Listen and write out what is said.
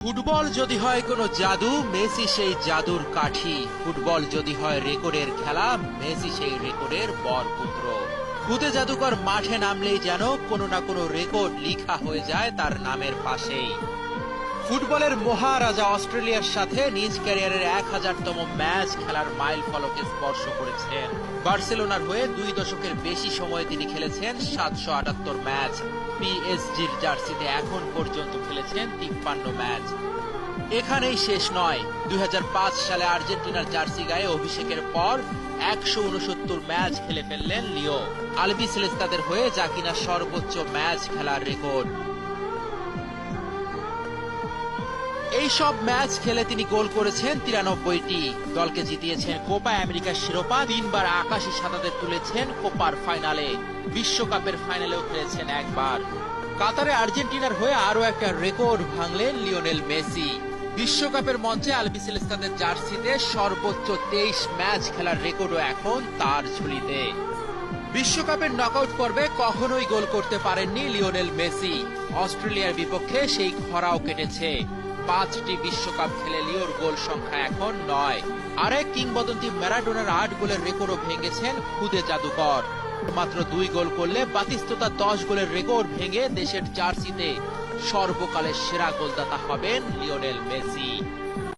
Football যদি হয় কোনো জাদু, মেসি সেই জাদুর কাঠি। ফুটবল যদি হয় রেকর্ডের খেলা, মেসি সেই রেকর্ডের বরপুত্র। খুদে জাদুকর মাঠে নামলেই যেন কোনো না কোনো রেকর্ড লিখা হয়ে যায় তার নামের পাশেই। ফুটবলের মহারাজা অস্ট্রেলিয়ার সাথে নিজ ক্যারিয়ারের 1000তম ম্যাচ খেলার মাইল ফলকে স্পর্শ করেছেন। বার্সেলোনার হয়ে 2 দশকের বেশি সময় তিনি খেলেছেন 778 ম্যাচ। পিএসজির জার্সিতে এখন পর্যন্ত খেলেছেন 53 ম্যাচ। এখানেই শেষ নয়, 2005 সালে আর্জেন্টিনার জার্সি গায়ে অভিষেকের পর 169 ম্যাচ খেলে ফেললেন লিও। আলবিসেলেস্তাদের হয়ে যা কিনা সর্বোচ্চ ম্যাচ খেলার রেকর্ড। এই সব ম্যাচ খেলে তিনি গোল করেছেন 93টি, দলকে জিতিয়েছেন কোপা আমেরিকার শিরোপা, 3 বার আকাশী সাদাদের তুলেছেন কোপার ফাইনালে, বিশ্বকাপের ফাইনালেও খেলেছেন একবার। কাতারে আর্জেন্টিনার হয়ে আরো একটা রেকর্ড ভাঙলেন লিওনেল মেসি। বিশ্বকাপের মঞ্চে আলবিসেলেস্তাদের জার্সিতে সর্বোচ্চ 23 ম্যাচ খেলার রেকর্ডও এখন তার ঝুলিতে। বিশ্বকাপের নকআউট পর্বে কখনোই গোল করতে পারেননি লিওনেল মেসি। অস্ট্রেলিয়ার বিপক্ষে সেই খরাও কেটেছে। 5টি বিশ্বকাপ খেলে লিওর গোল সংখ্যা এখন 9। আরেক কিংবদন্তি ম্যারাডোনার 8 গোলের রেকর্ডও ভেঙেছেন খুদে জাদুকর। মাত্র 2 গোল করলে বাতিস্তুতা 10 গোলের রেকর্ড ভেঙে দেশের জার্সিতে সর্বকালের সেরা গোলদাতা হবেন লিওনেল মেসি।